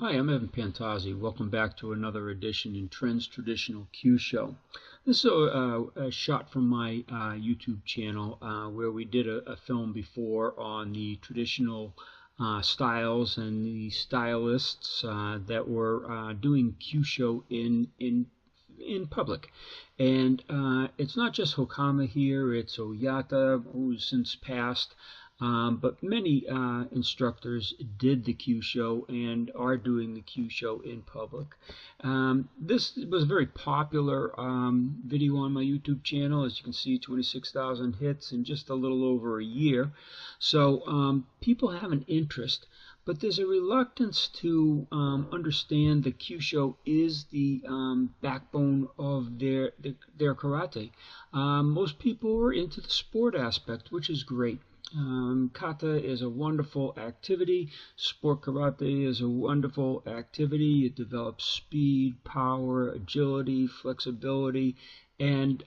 Hi, I'm Evan Pantazi. Welcome back to another edition in Trends Traditional Kyusho. This is a shot from my YouTube channel where we did a film before on the traditional styles and the stylists that were doing Kyusho in public. And it's not just Hokama here, it's Oyata, who's since passed. But many instructors did the Kyusho and are doing the Kyusho in public. This was a very popular video on my YouTube channel. As you can see, 26,000 hits in just a little over a year. So people have an interest, but there's a reluctance to understand that Kyusho is the backbone of their karate. Most people are into the sport aspect, which is great. Kata is a wonderful activity. Sport karate is a wonderful activity. It develops speed, power, agility, flexibility, and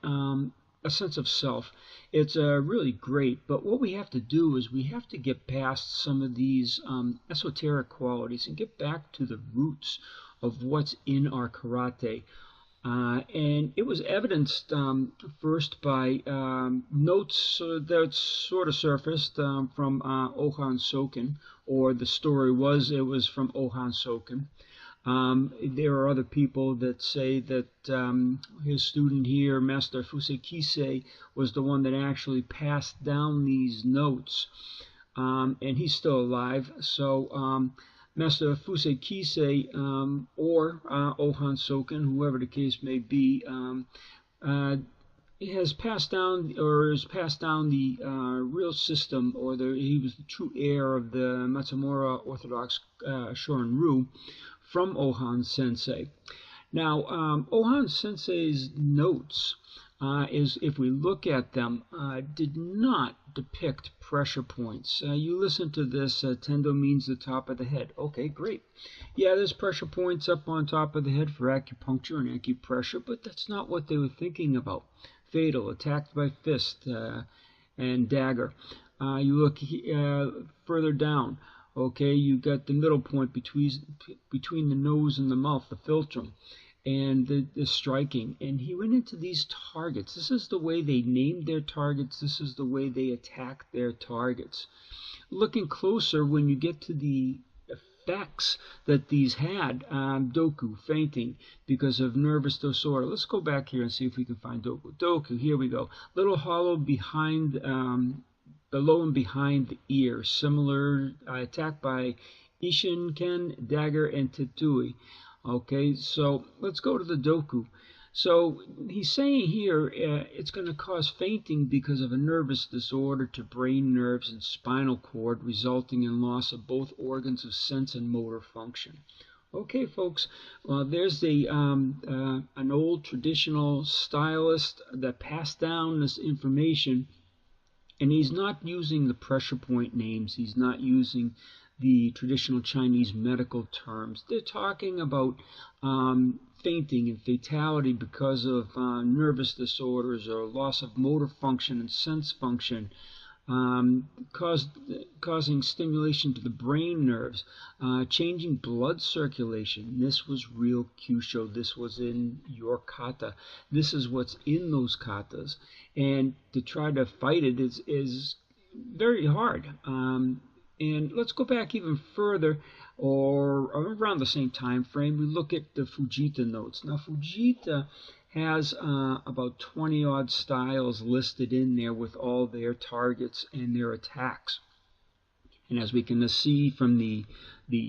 a sense of self. It's really great, but what we have to do is we have to get past some of these esoteric qualities and get back to the roots of what's in our karate. And it was evidenced first by notes that sort of surfaced from Hohan Soken, or the story was it was from Hohan Soken. There are other people that say that his student here, Master Fusei Kise, was the one that actually passed down these notes, and he's still alive. So Master Fusei Kise or Hohan Soken, whoever the case may be, has passed down the real system, or he was the true heir of the Matsumura Orthodox Shorin-ryu from Hohan Sensei. Now, Hohan Sensei's notes, if we look at them, did not depict pressure points. You listen to this, tendo means the top of the head. Okay, great. Yeah, there's pressure points up on top of the head for acupuncture and acupressure, but that's not what they were thinking about. Fatal, attacked by fist and dagger. You look further down. Okay, you got the middle point between the nose and the mouth, the philtrum, and the striking. And he went into these targets. This is the way they named their targets. This is the way they attacked their targets. Looking closer, when you get to the effects that these had, doku, fainting because of nervous disorder. Let's go back here and see if we can find doku. Doku, here we go. Little hollow behind below and behind the ear, similar attack by Ishinken, dagger, and Tetui. Okay, so let's go to the doku. So he's saying here it's going to cause fainting because of a nervous disorder to brain nerves and spinal cord, resulting in loss of both organs of sense and motor function. Okay, folks, well, there's an old traditional stylist that passed down this information. And he's not using the pressure point names. He's not using the traditional Chinese medical terms. They're talking about fainting and fatality because of nervous disorders or loss of motor function and sense function, causing stimulation to the brain nerves, changing blood circulation. This was real Kyusho. This was in your kata. This is what's in those katas. And to try to fight it is very hard. And let's go back even further, or around the same time frame. We look at the Fujita Notes. Now, Fujita has about 20-odd styles listed in there with all their targets and their attacks. And as we can see from the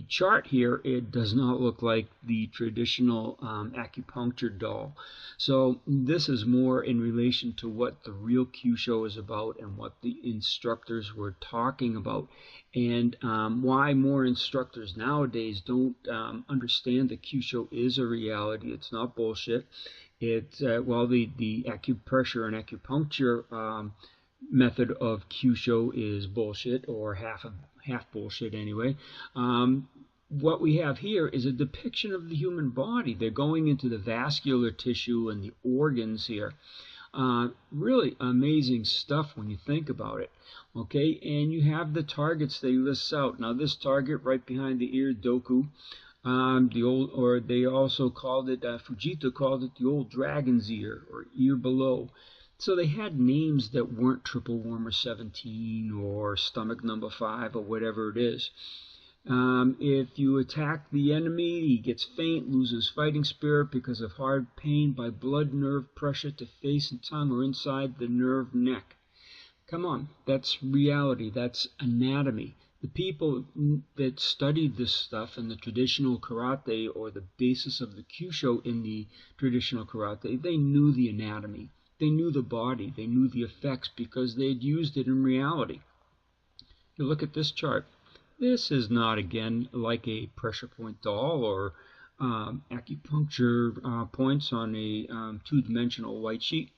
chart here, it does not look like the traditional acupuncture doll. So this is more in relation to what the real Kyusho is about and what the instructors were talking about, and why more instructors nowadays don't understand that Kyusho is a reality. It's not bullshit. It's well, the acupressure and acupuncture method of Kyusho is bullshit, or half bullshit anyway. What we have here is a depiction of the human body. They're going into the vascular tissue and the organs here. Really amazing stuff when you think about it. Okay, and you have the targets they list out. Now this target right behind the ear, doku, They also called it, Fujita called it the old dragon's ear, or ear below. So they had names that weren't triple warmer 17 or stomach number 5 or whatever it is. If you attack the enemy, he gets faint, loses fighting spirit because of hard pain by blood nerve pressure to face and tongue or inside the nerve neck. Come on, that's reality, that's anatomy. The people that studied this stuff in the traditional karate, or the basis of the Kyusho in the traditional karate, they knew the anatomy. They knew the body. They knew the effects because they had used it in reality. You look at this chart. This is not, again, like a pressure point doll or acupuncture points on a two-dimensional white sheet.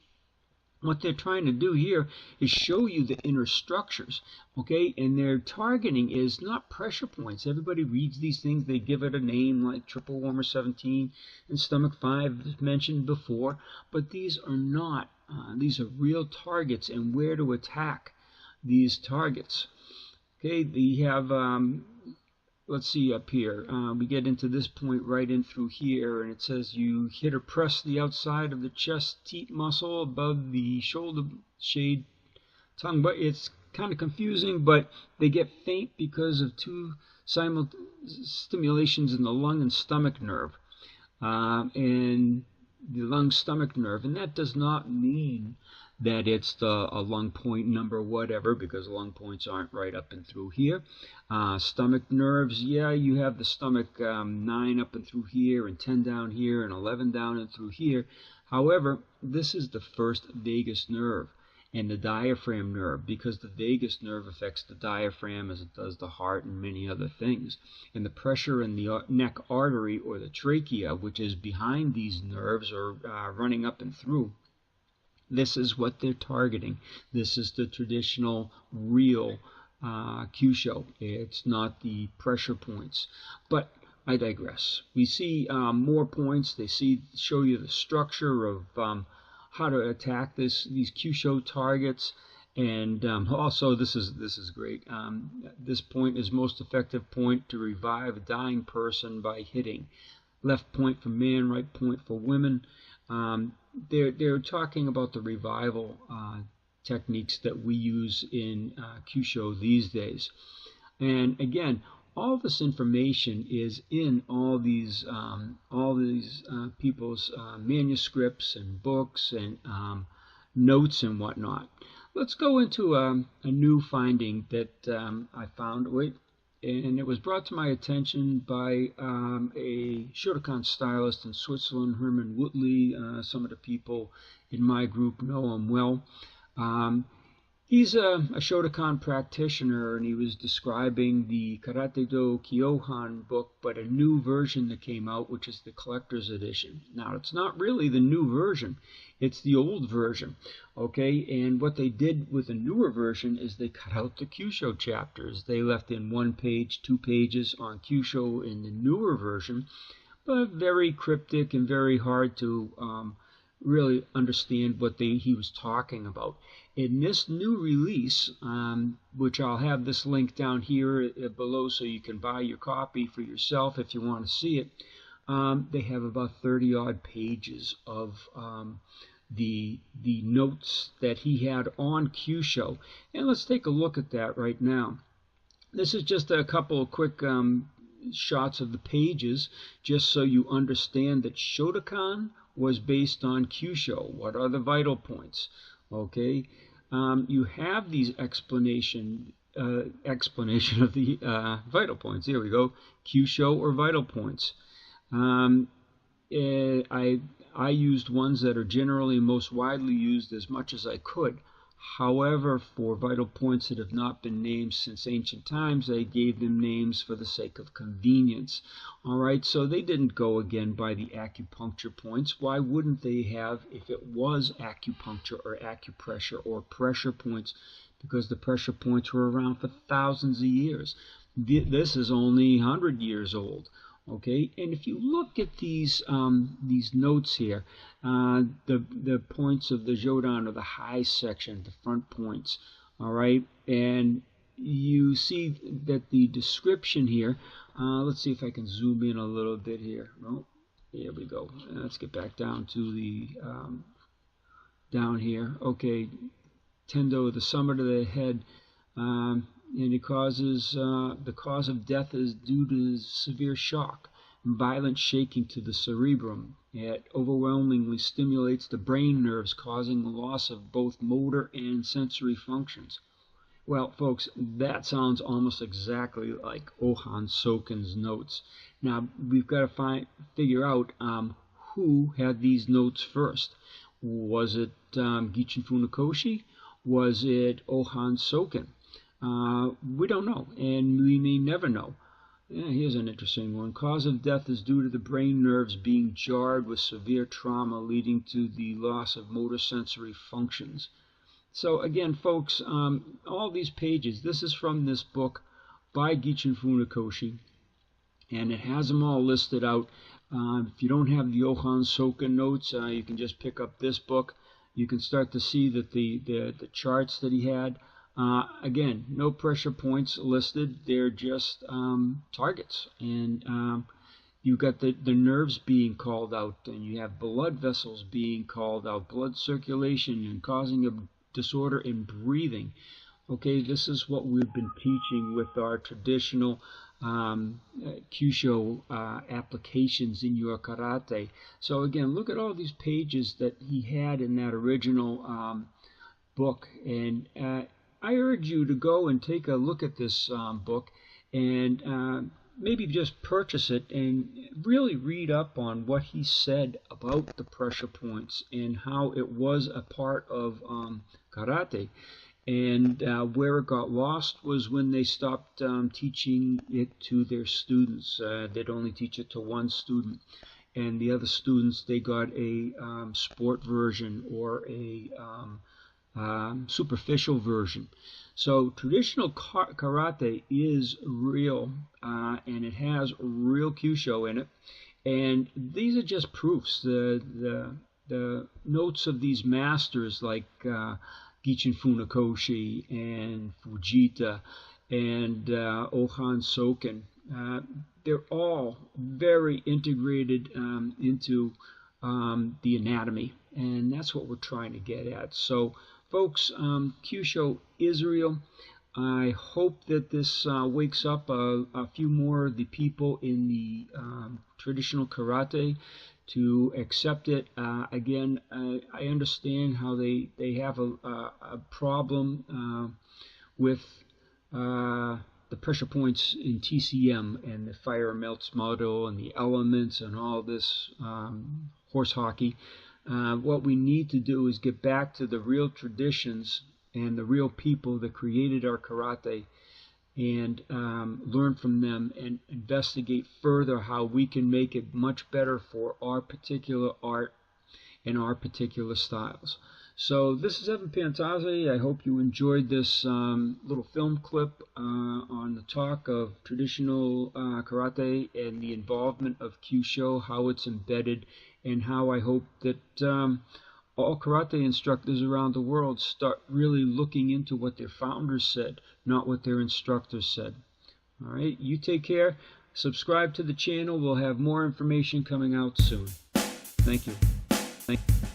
What they're trying to do here is show you the inner structures, okay? And their targeting is not pressure points. Everybody reads these things. They give it a name like triple warmer 17 and stomach 5, as mentioned before. But these are not. These are real targets and where to attack these targets. Okay, we have, let's see up here. We get into this point right in through here, and it says you hit or press the outside of the chest teat muscle above the shoulder shade tongue. But it's kind of confusing, but they get faint because of two stimulations in the lung and stomach nerve. And the lung-stomach nerve, and that does not mean that it's a lung point number whatever, because lung points aren't right up and through here. Stomach nerves, yeah, you have the stomach 9 up and through here, and 10 down here, and 11 down and through here. However, this is the first vagus nerve and the diaphragm nerve, because the vagus nerve affects the diaphragm as it does the heart and many other things. And the pressure in the neck artery, or the trachea, which is behind these nerves or running up and through, this is what they're targeting. This is the traditional real Kyusho. It's not the pressure points. But I digress. We see more points. They show you the structure of how to attack these Kyusho targets, and also this is great. This point is most effective point to revive a dying person by hitting. Left point for men, right point for women. They're talking about the revival techniques that we use in Kyusho these days. And again, all this information is in all these people's manuscripts and books and notes and whatnot. Let's go into a new finding that I found. And it was brought to my attention by a Shotokan stylist in Switzerland, Herman Woodley. Some of the people in my group know him well. He's a Shotokan practitioner, and he was describing the Karate Do Kyohan book, but a new version that came out, which is the collector's edition. Now, it's not really the new version. It's the old version, okay? And what they did with the newer version is they cut out the Kyusho chapters. They left in 1 page, 2 pages on Kyusho in the newer version, but very cryptic and very hard to really understand what he was talking about. In this new release, which I'll have this link down here below so you can buy your copy for yourself if you want to see it, they have about 30 odd pages of the notes that he had on Kyusho. And let's take a look at that right now. This is just a couple of quick shots of the pages, just so you understand that Shotokan was based on Kyusho. What are the vital points? Okay, you have these explanation of the vital points. Here we go, Kyusho or vital points. I used ones that are generally most widely used as much as I could. However, for vital points that have not been named since ancient times, I gave them names for the sake of convenience. All right, so they didn't go again by the acupuncture points. Why wouldn't they have if it was acupuncture or acupressure or pressure points? Because the pressure points were around for thousands of years. This is only 100 years old. Okay, and if you look at these notes here, the points of the Jodan, or the high section, the front points, all right, and you see that the description here, let's see if I can zoom in a little bit here. Oh, there we go. Let's get back down to the, down here. Okay, tendo, the summit of the head, and it causes, the cause of death is due to severe shock, violent shaking to the cerebrum. It overwhelmingly stimulates the brain nerves, causing the loss of both motor and sensory functions. Well, folks, that sounds almost exactly like Hohan Soken's notes. Now, we've got to figure out who had these notes first. Was it Gichin Funakoshi? Was it Hohan Soken? We don't know, and we may never know. Yeah, here's an interesting one. Cause of death is due to the brain nerves being jarred with severe trauma, leading to the loss of motor sensory functions. So again, folks, all these pages, this is from this book by Gichin Funakoshi, and it has them all listed out. If you don't have the Hohan SokenNotes, you can just pick up this book. You can start to see that the charts that he had. Again, no pressure points listed. They're just targets, and you've got the nerves being called out, and you have blood vessels being called out, blood circulation, and causing a disorder in breathing. Okay, this is what we've been teaching with our traditional Kyusho applications in your karate. So again, look at all these pages that he had in that original book, and I urge you to go and take a look at this book, and maybe just purchase it and really read up on what he said about the pressure points and how it was a part of karate. And where it got lost was when they stopped teaching it to their students. They'd only teach it to one student, and the other students, they got a sport version or a superficial version. So traditional karate is real, and it has real Kyusho in it. And these are just proofs. The notes of these masters like Gichin Funakoshi and Fujita and Hohan Soken, they're all very integrated into the anatomy, and that's what we're trying to get at. So folks, Kyusho is real. I hope that this wakes up a few more of the people in the traditional karate to accept it. Again, I understand how they have a problem with the pressure points in TCM and the fire melts model and the elements and all this horse hockey. What we need to do is get back to the real traditions and the real people that created our karate, and learn from them and investigate further how we can make it much better for our particular art and our particular styles. So this is Evan Pantazi. I hope you enjoyed this little film clip on the talk of traditional karate and the involvement of Kyusho, how it's embedded, and how I hope that all karate instructors around the world start really looking into what their founders said, not what their instructors said. All right, you take care. Subscribe to the channel. We'll have more information coming out soon. Thank you. Thank you.